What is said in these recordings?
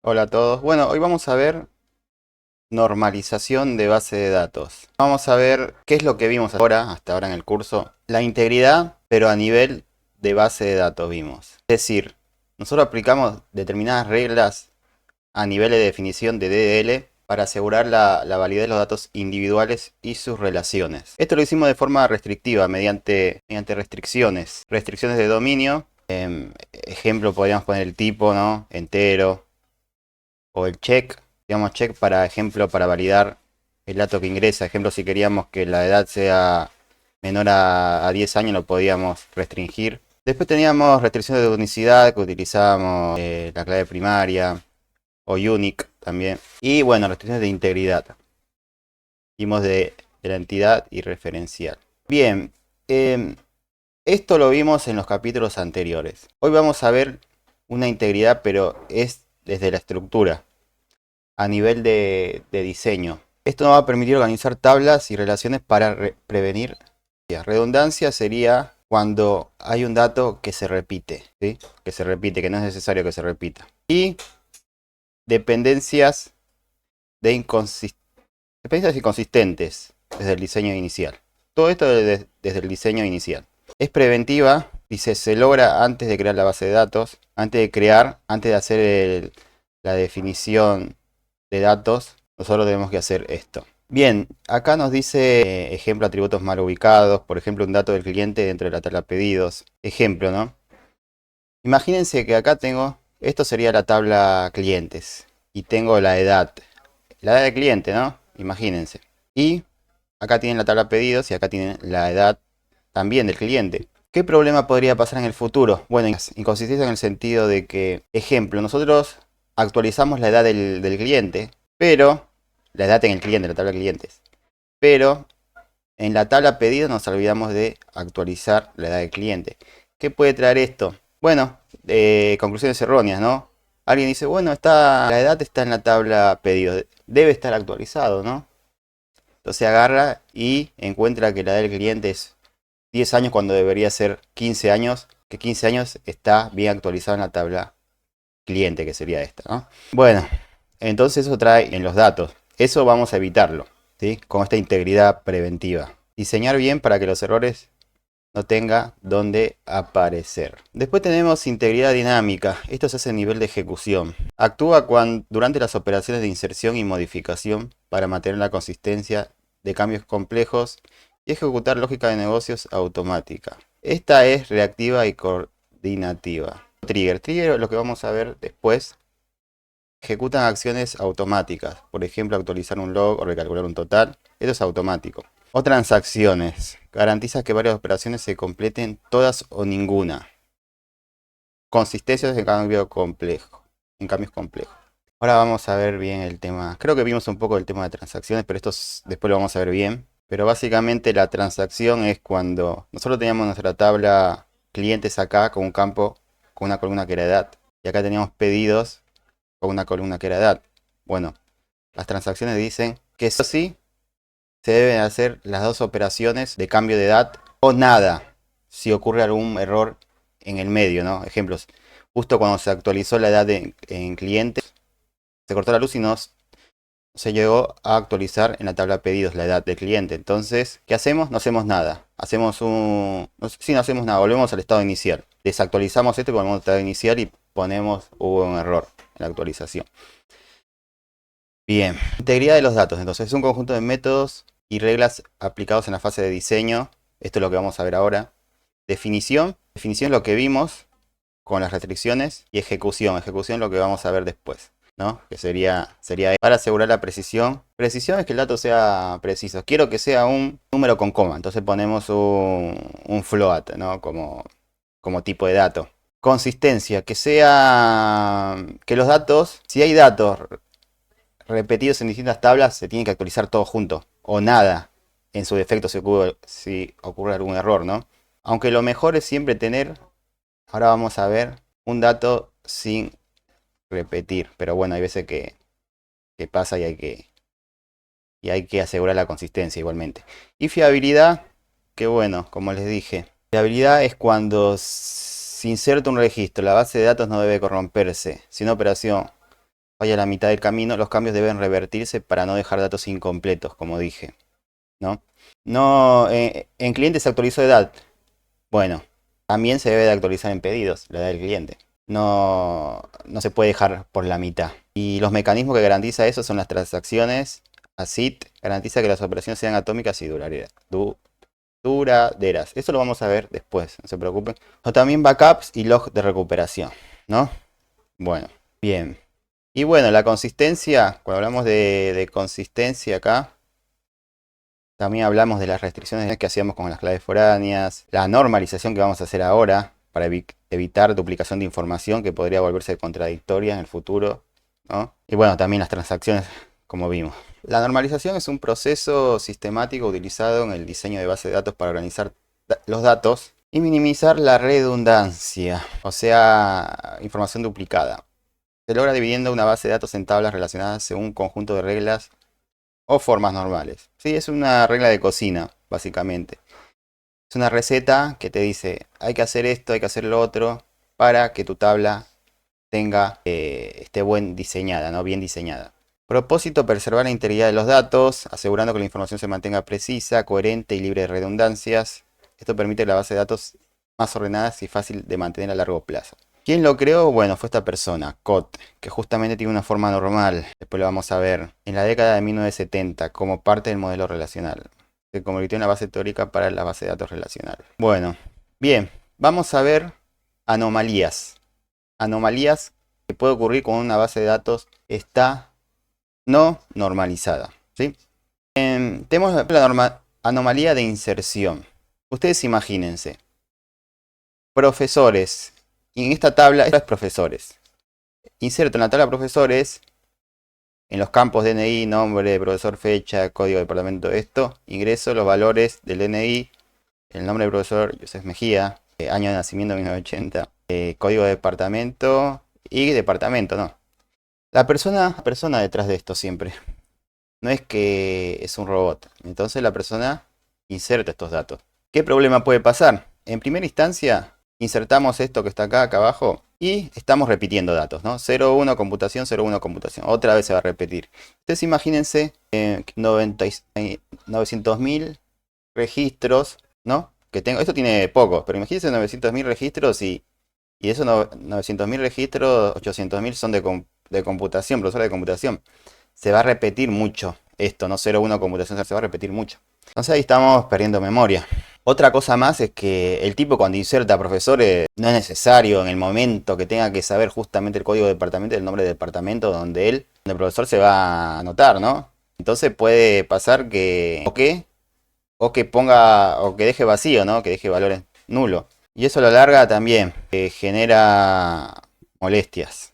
Hola a todos. Bueno, hoy vamos a ver normalización de base de datos. Vamos a ver qué es lo que vimos hasta ahora en el curso. La integridad, pero a nivel de base de datos vimos. Es decir, nosotros aplicamos determinadas reglas a nivel de definición de DDL para asegurar la validez de los datos individuales y sus relaciones. Esto lo hicimos de forma restrictiva, mediante restricciones. Restricciones de dominio. Ejemplo, podríamos poner el tipo, ¿no? Entero o el check, digamos check para ejemplo para validar el dato que ingresa. Ejemplo, si queríamos que la edad sea menor a 10 años lo podíamos restringir. Después teníamos restricciones de unicidad que utilizábamos la clave primaria o unique también. Y bueno, restricciones de integridad. Vimos de la entidad y referencial. Bien, esto lo vimos en los capítulos anteriores. Hoy vamos a ver una integridad, pero es desde la estructura a nivel de diseño. Esto nos va a permitir organizar tablas y relaciones para prevenir redundancia. Sería cuando hay un dato que se repite, ¿sí? Que se repite, que no es necesario que se repita. Y dependencias dependencias inconsistentes desde el diseño inicial. Todo esto desde el diseño inicial. Es preventiva, dice, se logra antes de crear la base de datos, antes de hacer la definición de datos, nosotros tenemos que hacer esto. Bien, acá nos dice ejemplo atributos mal ubicados, por ejemplo un dato del cliente dentro de la tabla pedidos. Ejemplo, ¿no? Imagínense que acá tengo, esto sería la tabla clientes y tengo la edad del cliente, ¿no? Imagínense. Y acá tienen la tabla pedidos y acá tienen la edad también del cliente. ¿Qué problema podría pasar en el futuro? Bueno, inconsistencia en el sentido de que, ejemplo, nosotros actualizamos la edad del cliente, pero la edad en el cliente, la tabla de clientes. Pero en la tabla pedidos nos olvidamos de actualizar la edad del cliente. ¿Qué puede traer esto? Bueno, conclusiones erróneas, ¿no? Alguien dice, bueno, la edad está en la tabla pedidos, debe estar actualizado, ¿no? Entonces agarra y encuentra que la edad del cliente es 10 años cuando debería ser 15 años, que 15 años está bien actualizado en la tabla cliente, que sería esta, ¿no? Bueno, entonces eso trae en los datos. Eso vamos a evitarlo, ¿sí? Con esta integridad preventiva. Diseñar bien para que los errores no tenga dónde aparecer. Después tenemos integridad dinámica. Esto se hace a nivel de ejecución. Actúa durante las operaciones de inserción y modificación para mantener la consistencia de cambios complejos y ejecutar lógica de negocios automática. Esta es reactiva y coordinativa. Trigger. Trigger es lo que vamos a ver después. Ejecutan acciones automáticas. Por ejemplo, actualizar un log o recalcular un total. Esto es automático. O transacciones. Garantiza que varias operaciones se completen todas o ninguna. Consistencias en cambio complejo. En cambios complejos. Ahora vamos a ver bien el tema. Creo que vimos un poco el tema de transacciones, pero esto después lo vamos a ver bien. Pero básicamente la transacción es cuando nosotros teníamos nuestra tabla clientes acá con un campo, con una columna que era edad. Y acá teníamos pedidos con una columna que era edad. Bueno, las transacciones dicen que sí se deben hacer las dos operaciones de cambio de edad o nada si ocurre algún error en el medio, ¿no? Ejemplos, justo cuando se actualizó la edad en clientes, se cortó la luz y no se llegó a actualizar en la tabla de pedidos la edad del cliente. Entonces, ¿qué hacemos? No hacemos nada. No hacemos nada, volvemos al estado inicial. Desactualizamos esto y volvemos al estado inicial y hubo un error en la actualización. Bien, integridad de los datos. Entonces es un conjunto de métodos y reglas aplicados en la fase de diseño. Esto es lo que vamos a ver ahora. Definición. Definición es lo que vimos con las restricciones. Y ejecución. Ejecución es lo que vamos a ver después, ¿no? Que sería para asegurar la precisión. Precisión es que el dato sea preciso. Quiero que sea un número con coma. Entonces ponemos un float, ¿no? Como tipo de dato. Consistencia. Que los datos, si hay datos repetidos en distintas tablas, se tiene que actualizar todo junto. O nada, en su defecto si ocurre algún error, ¿no? Aunque lo mejor es siempre tener, ahora vamos a ver, un dato sin repetir. Pero bueno, hay veces que pasa y hay que asegurar la consistencia igualmente. Y fiabilidad, que bueno, como les dije. Fiabilidad es cuando se inserta un registro, la base de datos no debe corromperse. Si una operación vaya a la mitad del camino, los cambios deben revertirse para no dejar datos incompletos, como dije, ¿no? No, en cliente se actualizó edad. Bueno, también se debe de actualizar en pedidos, la edad del cliente. No se puede dejar por la mitad. Y los mecanismos que garantiza eso son las transacciones. ACID garantiza que las operaciones sean atómicas y duraderas. Eso lo vamos a ver después, no se preocupen. O también backups y log de recuperación, ¿no? Bueno, bien. Y bueno, la consistencia, cuando hablamos de consistencia acá, también hablamos de las restricciones que hacíamos con las claves foráneas, la normalización que vamos a hacer ahora para evitar duplicación de información que podría volverse contradictoria en el futuro, ¿no? Y bueno, también las transacciones, como vimos. La normalización es un proceso sistemático utilizado en el diseño de bases de datos para organizar los datos y minimizar la redundancia, o sea, información duplicada. Se logra dividiendo una base de datos en tablas relacionadas según un conjunto de reglas o formas normales. Sí, es una regla de cocina, básicamente. Es una receta que te dice, hay que hacer esto, hay que hacer lo otro, para que tu tabla esté buen diseñada, ¿no? Bien diseñada. Propósito, preservar la integridad de los datos, asegurando que la información se mantenga precisa, coherente y libre de redundancias. Esto permite que la base de datos más ordenadas y fácil de mantener a largo plazo. ¿Quién lo creó? Bueno, fue esta persona, Cott, que justamente tiene una forma normal. Después lo vamos a ver en la década de 1970 como parte del modelo relacional. Se convirtió en la base teórica para la base de datos relacional. Bueno, bien, vamos a ver anomalías. Anomalías que puede ocurrir con una base de datos está no normalizada, ¿sí? Tenemos la anomalía de inserción. Ustedes imagínense, profesores. Y en esta tabla, esto es profesores. Inserto en la tabla profesores, en los campos DNI, nombre, profesor, fecha, código de departamento, esto. Ingreso los valores del DNI, el nombre del profesor, José Mejía, año de nacimiento 1980, código de departamento y departamento, ¿no? La persona detrás de esto siempre. No es que es un robot. Entonces la persona inserta estos datos. ¿Qué problema puede pasar? En primera instancia, insertamos esto que está acá abajo y estamos repitiendo datos, ¿no? 01 computación, 01 computación. Otra vez se va a repetir. Ustedes imagínense 900.000 registros, ¿no? Que tengo. Esto tiene pocos, pero imagínense 900.000 registros y de esos 900.000 registros, 800.000 son de computación, profesores de computación. Se va a repetir mucho esto, no 01 computación, se va a repetir mucho. Entonces ahí estamos perdiendo memoria. Otra cosa más es que el tipo cuando inserta profesores no es necesario en el momento que tenga que saber justamente el código de departamento, el nombre del departamento donde el profesor se va a anotar, ¿no? Entonces puede pasar que o que ponga o que deje vacío, ¿no? Que deje valores nulos. Y eso a la larga también genera molestias.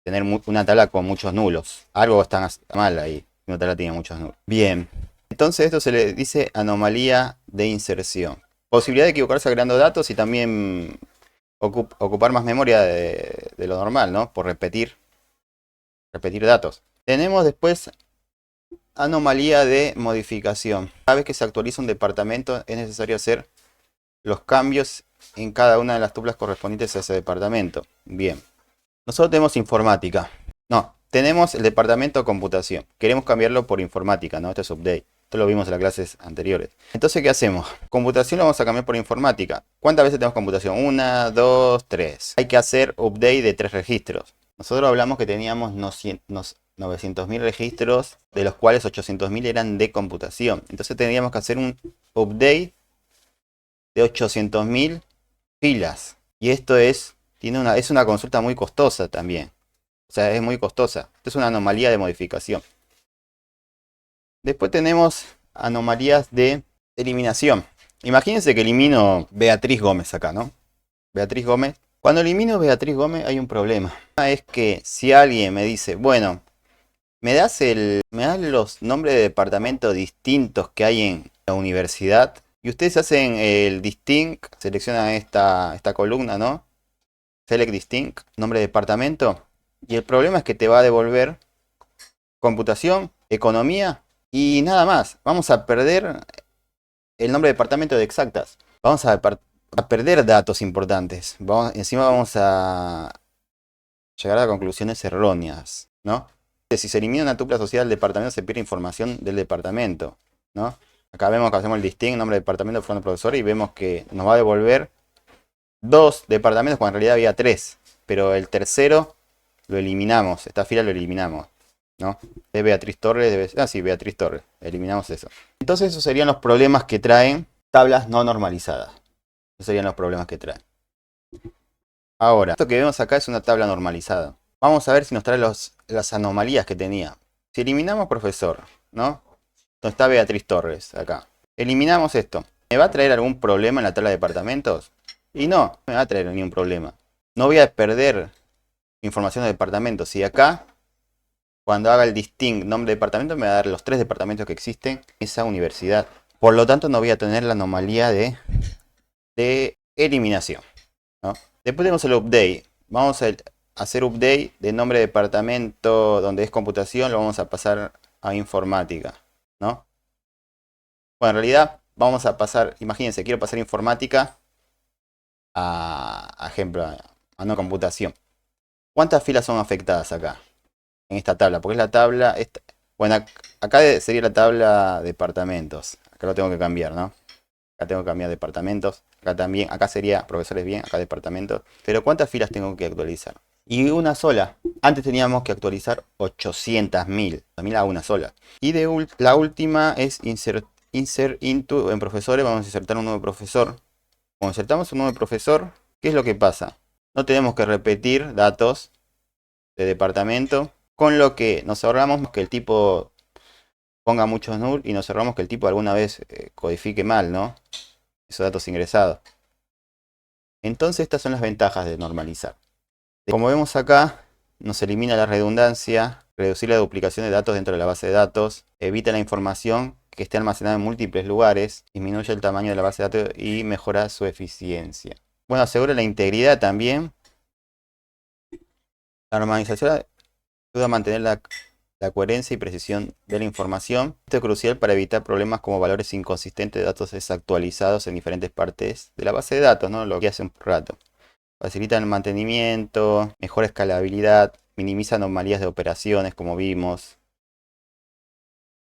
Tener una tabla con muchos nulos. Algo está mal ahí. Una tabla tiene muchos nulos. Bien. Entonces esto se le dice anomalía de inserción. Posibilidad de equivocarse agregando datos y también ocupar más memoria de lo normal, ¿no? Por repetir datos. Tenemos después anomalía de modificación. Cada vez que se actualiza un departamento es necesario hacer los cambios en cada una de las tuplas correspondientes a ese departamento. Bien. Nosotros tenemos informática. No, tenemos el departamento de computación. Queremos cambiarlo por informática, ¿no? Esto es update. Esto lo vimos en las clases anteriores. Entonces, ¿qué hacemos? Computación lo vamos a cambiar por informática. ¿Cuántas veces tenemos computación? 1, 2, 3. Hay que hacer update de 3 registros. Nosotros hablamos que teníamos 900.000 registros, de los cuales 800.000 eran de computación. Entonces tendríamos que hacer un update de 800.000 filas. Y esto es una consulta muy costosa también. O sea, es muy costosa. Esto es una anomalía de modificación. Después tenemos anomalías de eliminación. Imagínense que elimino Beatriz Gómez acá, ¿no? Beatriz Gómez. Cuando elimino Beatriz Gómez hay un problema. Es que si alguien me dice, bueno, ¿me das los nombres de departamentos distintos que hay en la universidad? Y ustedes hacen el distinct, seleccionan esta columna, ¿no? Select distinct, nombre de departamento. Y el problema es que te va a devolver computación, economía y nada más. Vamos a perder el nombre de departamento de exactas. Vamos a perder datos importantes. Encima vamos a llegar a conclusiones erróneas, ¿no? Si se elimina una tupla asociada al departamento, se pierde información del departamento, ¿no? Acá vemos que hacemos el distinct, nombre de departamento, fuente profesor, y vemos que nos va a devolver 2 departamentos cuando en realidad había 3. Pero el tercero lo eliminamos, esta fila lo eliminamos, ¿no? De Beatriz Torres, sí, Beatriz Torres, eliminamos eso. Entonces esos serían los problemas que traen tablas no normalizadas. Esos serían los problemas que traen. Ahora, esto que vemos acá es una tabla normalizada. Vamos a ver si nos trae las anomalías que tenía. Si eliminamos profesor, ¿no? Donde está Beatriz Torres, acá. Eliminamos esto. ¿Me va a traer algún problema en la tabla de departamentos? Y no me va a traer ningún problema. No voy a perder información de departamentos. Y acá, cuando haga el distinct nombre de departamento, me va a dar los 3 departamentos que existen en esa universidad. Por lo tanto, no voy a tener la anomalía de eliminación, ¿no? Después tenemos el update. Vamos a hacer update de nombre de departamento donde es computación, lo vamos a pasar a informática, ¿no? Bueno, en realidad vamos a pasar, imagínense, quiero pasar informática a ejemplo, a no computación. ¿Cuántas filas son afectadas acá? En esta tabla, porque es la tabla, bueno, acá sería la tabla departamentos. Acá lo tengo que cambiar, ¿no? Acá tengo que cambiar departamentos. Acá también, acá sería profesores bien, acá departamentos. Pero ¿cuántas filas tengo que actualizar? Y una sola. Antes teníamos que actualizar 800.000. También a una sola. Y la última es insert into en profesores. Vamos a insertar un nuevo profesor. Cuando insertamos un nuevo profesor, ¿qué es lo que pasa? No tenemos que repetir datos de departamento. Con lo que nos ahorramos que el tipo ponga muchos null y nos ahorramos que el tipo alguna vez codifique mal, ¿no? Esos datos ingresados. Entonces estas son las ventajas de normalizar. Como vemos acá, nos elimina la redundancia, reducir la duplicación de datos dentro de la base de datos, evita la información que esté almacenada en múltiples lugares, disminuye el tamaño de la base de datos y mejora su eficiencia. Bueno, asegura la integridad también. La normalización ayuda a mantener la coherencia y precisión de la información. Esto es crucial para evitar problemas como valores inconsistentes de datos desactualizados en diferentes partes de la base de datos, ¿no? Lo que hace un rato. Facilita el mantenimiento, mejora escalabilidad, minimiza anomalías de operaciones como vimos.